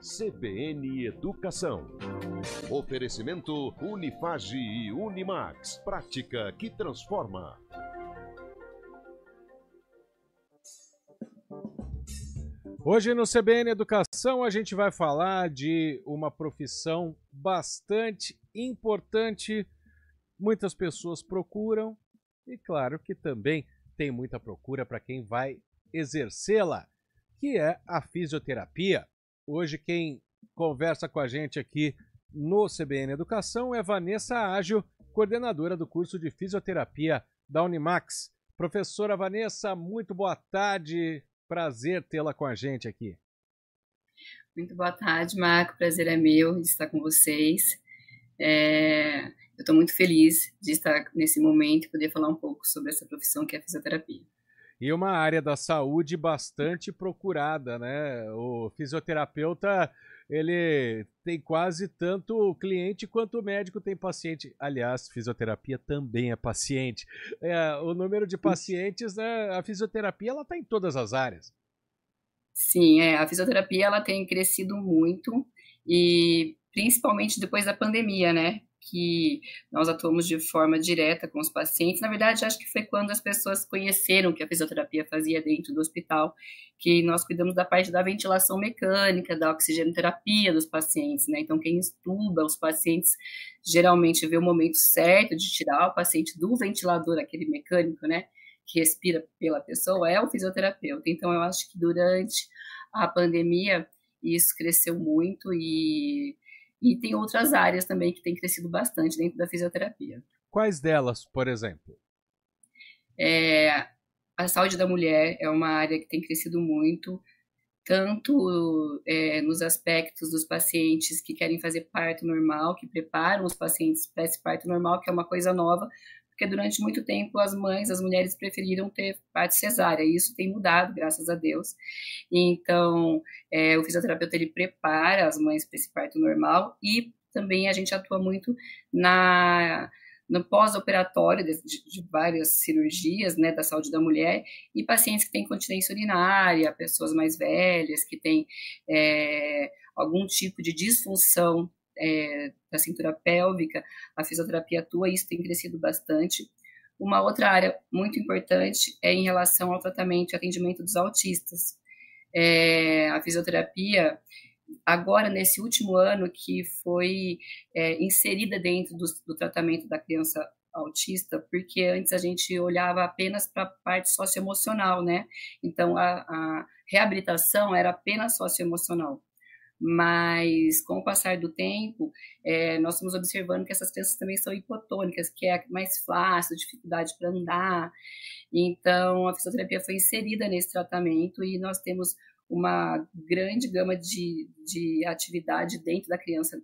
CBN Educação. Oferecimento Unifage e Unimax. Prática que transforma. Hoje no CBN Educação a gente vai falar de uma profissão bastante importante. Muitas pessoas procuram e claro que também tem muita procura para quem vai exercê-la, que é a fisioterapia. Hoje quem conversa com a gente aqui no CBN Educação é Vanessa Ágio, coordenadora do curso de fisioterapia da Unimax. Professora Vanessa, muito boa tarde, prazer tê-la com a gente aqui. Muito boa tarde, Marco, prazer é meu de estar com vocês. Eu estou muito feliz de estar nesse momento e poder falar um pouco sobre essa profissão que é a fisioterapia. E uma área da saúde bastante procurada, né? O fisioterapeuta, ele tem quase tanto cliente quanto o médico tem paciente. Aliás, fisioterapia também é paciente. O número de pacientes, né? A fisioterapia, ela está em todas as áreas. Sim, a fisioterapia, ela tem crescido muito e principalmente depois da pandemia, né? Que nós atuamos de forma direta com os pacientes. Na verdade, acho que foi quando as pessoas conheceram que a fisioterapia fazia dentro do hospital, que nós cuidamos da parte da ventilação mecânica, da oxigenoterapia dos pacientes, né? Então, quem estuda os pacientes geralmente vê o momento certo de tirar o paciente do ventilador, aquele mecânico, né? Que respira pela pessoa, é o fisioterapeuta. Então, eu acho que durante a pandemia isso cresceu muito e tem outras áreas também que têm crescido bastante dentro da fisioterapia. Quais delas, por exemplo? A saúde da mulher é uma área que tem crescido muito, tanto nos aspectos dos pacientes que querem fazer parto normal, que preparam os pacientes para esse parto normal, que é uma coisa nova, porque durante muito tempo as mulheres preferiram ter parto cesárea, e isso tem mudado, graças a Deus. Então, o fisioterapeuta, ele prepara as mães para esse parto normal, e também a gente atua muito no pós-operatório de várias cirurgias, né, da saúde da mulher, e pacientes que têm incontinência urinária, pessoas mais velhas, que têm algum tipo de disfunção da cintura pélvica, a fisioterapia atua, e isso tem crescido bastante. Uma outra área muito importante é em relação ao tratamento e atendimento dos autistas. A fisioterapia, agora nesse último ano, que foi inserida dentro do tratamento da criança autista, porque antes a gente olhava apenas para a parte socioemocional, né? Então, a reabilitação era apenas socioemocional. Mas, com o passar do tempo, nós estamos observando que essas crianças também são hipotônicas, que é mais flácido, dificuldade para andar. Então, a fisioterapia foi inserida nesse tratamento e nós temos uma grande gama de atividade dentro da criança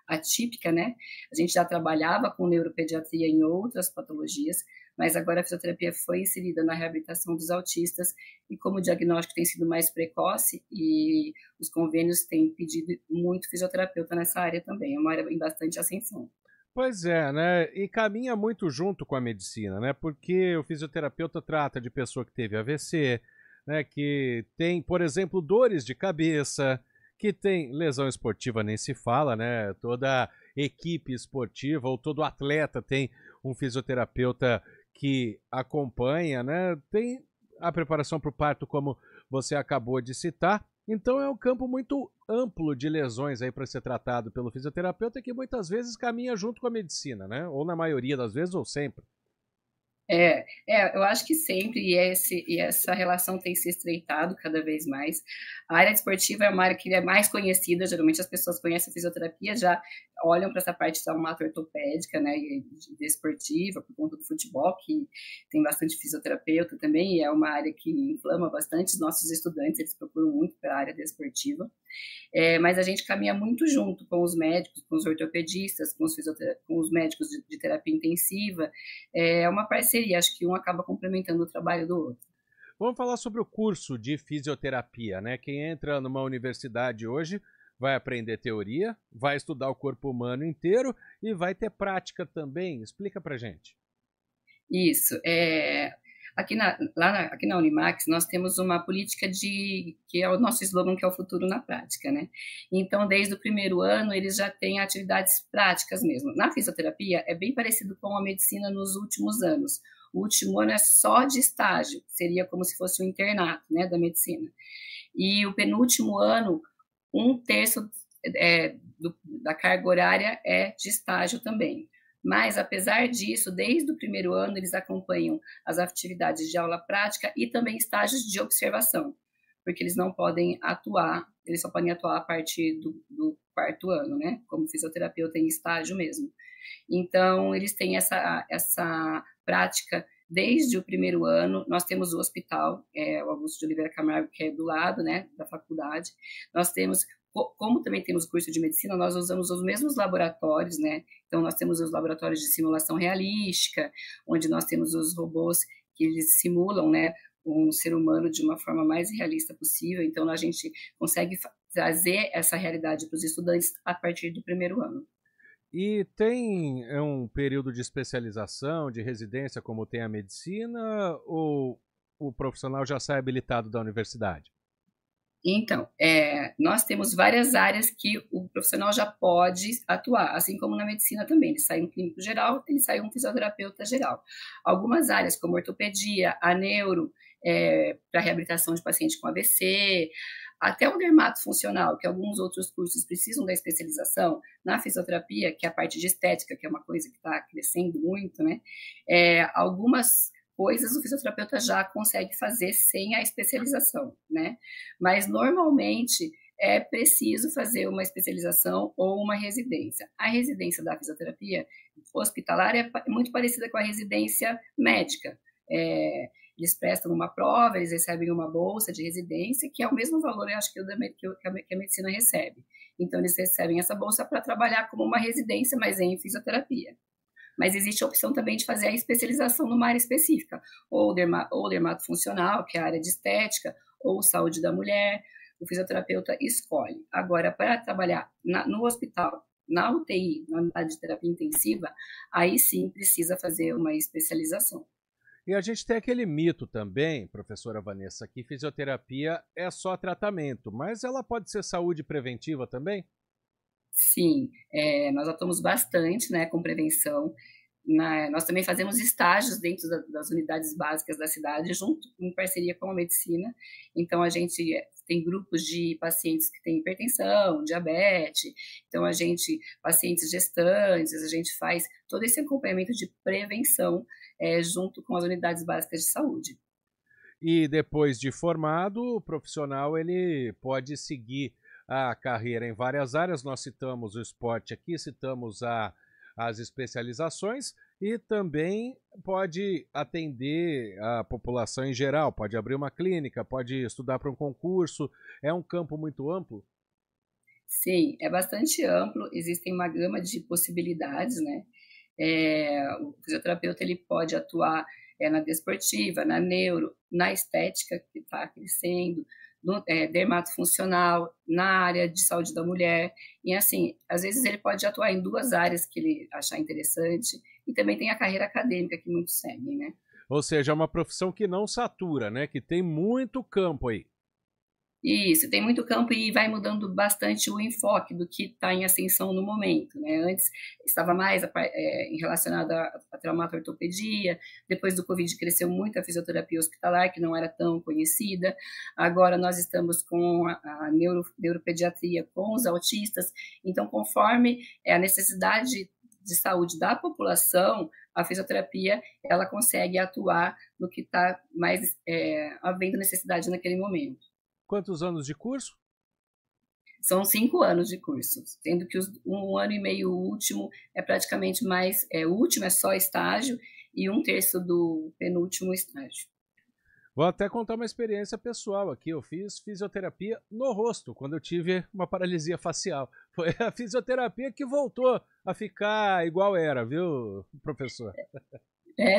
atípica, né? A gente já trabalhava com neuropediatria em outras patologias, mas agora a fisioterapia foi inserida na reabilitação dos autistas, e como o diagnóstico tem sido mais precoce e os convênios têm pedido muito fisioterapeuta nessa área também, é uma área em bastante ascensão. Pois é, né? E caminha muito junto com a medicina, né? Porque o fisioterapeuta trata de pessoa que teve AVC, né? Que tem, por exemplo, dores de cabeça, que tem lesão esportiva, nem se fala, né? Toda equipe esportiva ou todo atleta tem um fisioterapeuta que acompanha, né? Tem a preparação para o parto, como você acabou de citar. Então é um campo muito amplo de lesões aí para ser tratado pelo fisioterapeuta, que muitas vezes caminha junto com a medicina, né? Ou na maioria das vezes, ou sempre. Eu acho que sempre, e essa relação tem se estreitado cada vez mais. A área esportiva é uma área que é mais conhecida, geralmente as pessoas conhecem a fisioterapia, já olham para essa parte da mata ortopédica, né, e esportiva, por conta do futebol, que tem bastante fisioterapeuta também, e é uma área que inflama bastante os nossos estudantes, eles procuram muito para a área desportiva. Mas a gente caminha muito junto com os médicos, com os ortopedistas, com os médicos de terapia intensiva. É uma parceria, acho que um acaba complementando o trabalho do outro. Vamos falar sobre o curso de fisioterapia, né? Quem entra numa universidade hoje vai aprender teoria, vai estudar o corpo humano inteiro e vai ter prática também. Explica pra gente. Isso. Aqui na Unimax, nós temos uma política que é o nosso slogan, que é o futuro na prática, né? Então, desde o primeiro ano, eles já têm atividades práticas mesmo. Na fisioterapia, é bem parecido com a medicina nos últimos anos. O último ano é só de estágio, seria como se fosse um internato, né, da medicina. E o penúltimo ano, 1/3 da carga horária é de estágio também. Mas, apesar disso, desde o primeiro ano, eles acompanham as atividades de aula prática e também estágios de observação, porque eles não podem atuar, eles só podem atuar a partir do 4º ano, né? Como fisioterapeuta em estágio mesmo. Então, eles têm essa prática desde o primeiro ano. Nós temos o hospital, o Augusto de Oliveira Camargo, que é do lado, né, da faculdade. Nós temos, como também temos curso de medicina, nós usamos os mesmos laboratórios, né? Então, nós temos os laboratórios de simulação realística, onde nós temos os robôs que eles simulam, né, um ser humano de uma forma mais realista possível. Então, a gente consegue trazer essa realidade para os estudantes a partir do primeiro ano. E tem um período de especialização, de residência, como tem a medicina, ou o profissional já sai habilitado da universidade? Então, nós temos várias áreas que o profissional já pode atuar, assim como na medicina também. Ele sai um clínico geral, ele sai um fisioterapeuta geral. Algumas áreas, como ortopedia, a neuro, para reabilitação de paciente com AVC, até o dermato funcional, que alguns outros cursos precisam da especialização, na fisioterapia, que é a parte de estética, que é uma coisa que está crescendo muito, né? Algumas coisas o fisioterapeuta já consegue fazer sem a especialização, né? Mas, normalmente, é preciso fazer uma especialização ou uma residência. A residência da fisioterapia hospitalar é muito parecida com a residência médica. Eles prestam uma prova, eles recebem uma bolsa de residência, que é o mesmo valor, eu acho, que a medicina recebe. Então, eles recebem essa bolsa para trabalhar como uma residência, mas em fisioterapia. Mas existe a opção também de fazer a especialização numa área específica, ou dermato funcional, que é a área de estética, ou saúde da mulher. O fisioterapeuta escolhe. Agora, para trabalhar no hospital, na UTI, na unidade de terapia intensiva, aí sim precisa fazer uma especialização. E a gente tem aquele mito também, professora Vanessa, que fisioterapia é só tratamento, mas ela pode ser saúde preventiva também? Sim, nós atuamos bastante, né, com prevenção. Nós também fazemos estágios dentro das unidades básicas da cidade, junto em parceria com a medicina. Então, a gente tem grupos de pacientes que têm hipertensão, diabetes, então pacientes gestantes, a gente faz todo esse acompanhamento de prevenção junto com as unidades básicas de saúde. E depois de formado, o profissional ele pode seguir a carreira em várias áreas. Nós citamos o esporte aqui, citamos as especializações, e também pode atender a população em geral, pode abrir uma clínica, pode estudar para um concurso. É um campo muito amplo? Sim, é bastante amplo, existem uma gama de possibilidades, né? O fisioterapeuta ele pode atuar na desportiva, na neuro, na estética, que está crescendo, no dermato funcional, na área de saúde da mulher. E assim, às vezes ele pode atuar em 2 áreas que ele achar interessante, e também tem a carreira acadêmica que muitos seguem, né? Ou seja, é uma profissão que não satura, né? Que tem muito campo aí. Isso, tem muito campo e vai mudando bastante o enfoque do que está em ascensão no momento, né? Antes estava mais relacionado à traumato-ortopedia, depois do Covid cresceu muito a fisioterapia hospitalar, que não era tão conhecida. Agora nós estamos com a neuropediatria com os autistas. Então, conforme a necessidade de saúde da população, a fisioterapia ela consegue atuar no que está mais havendo necessidade naquele momento. Quantos anos de curso? São 5 anos de curso, sendo que 1 ano e meio último é praticamente mais... o último é só estágio e 1/3 do penúltimo estágio. Vou até contar uma experiência pessoal aqui. Eu fiz fisioterapia no rosto, quando eu tive uma paralisia facial. Foi a fisioterapia que voltou a ficar igual era, viu, professor?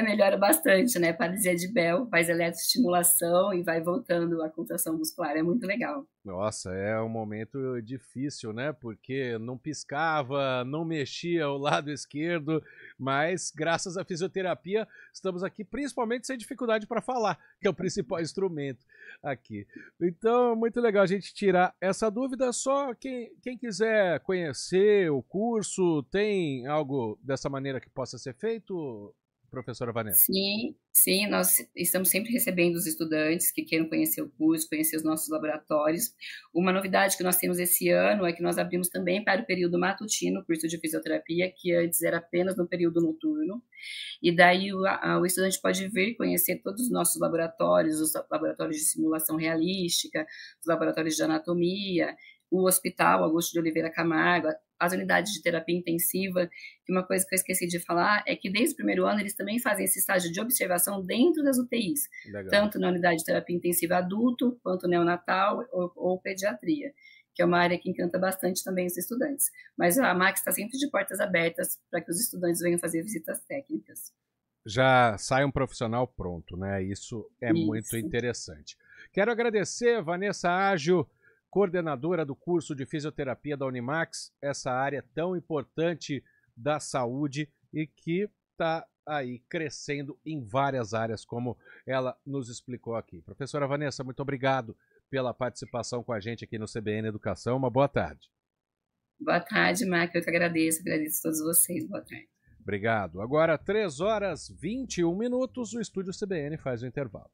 Melhora bastante, né? Paralisia de Bell, faz eletroestimulação e vai voltando a contração muscular, é muito legal. Nossa, é um momento difícil, né? Porque não piscava, não mexia o lado esquerdo, mas graças à fisioterapia estamos aqui, principalmente sem dificuldade para falar, que é o principal instrumento aqui. Então, muito legal a gente tirar essa dúvida. Só quem quiser conhecer o curso, tem algo dessa maneira que possa ser feito, professora Vanessa? Sim, nós estamos sempre recebendo os estudantes que queiram conhecer o curso, conhecer os nossos laboratórios. Uma novidade que nós temos esse ano é que nós abrimos também para o período matutino o curso de fisioterapia, que antes era apenas no período noturno. E daí o estudante pode vir conhecer todos os nossos laboratórios, os laboratórios de simulação realística, os laboratórios de anatomia, o Hospital Augusto de Oliveira Camargo, as unidades de terapia intensiva, que uma coisa que eu esqueci de falar é que desde o primeiro ano eles também fazem esse estágio de observação dentro das UTIs, legal, tanto na unidade de terapia intensiva adulto, quanto neonatal ou pediatria, que é uma área que encanta bastante também os estudantes. Mas a Max está sempre de portas abertas para que os estudantes venham fazer visitas técnicas. Já sai um profissional pronto, né? Isso é muito interessante. Quero agradecer, Vanessa Ágio, coordenadora do curso de fisioterapia da Unimax, essa área tão importante da saúde e que está aí crescendo em várias áreas, como ela nos explicou aqui. Professora Vanessa, muito obrigado pela participação com a gente aqui no CBN Educação. Uma boa tarde. Boa tarde, Marco. Eu que agradeço a todos vocês. Boa tarde. Obrigado. Agora, 3h21, o Estúdio CBN faz o intervalo.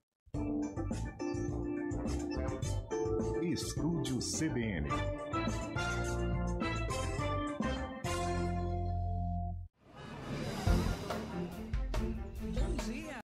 Estúdio CBN.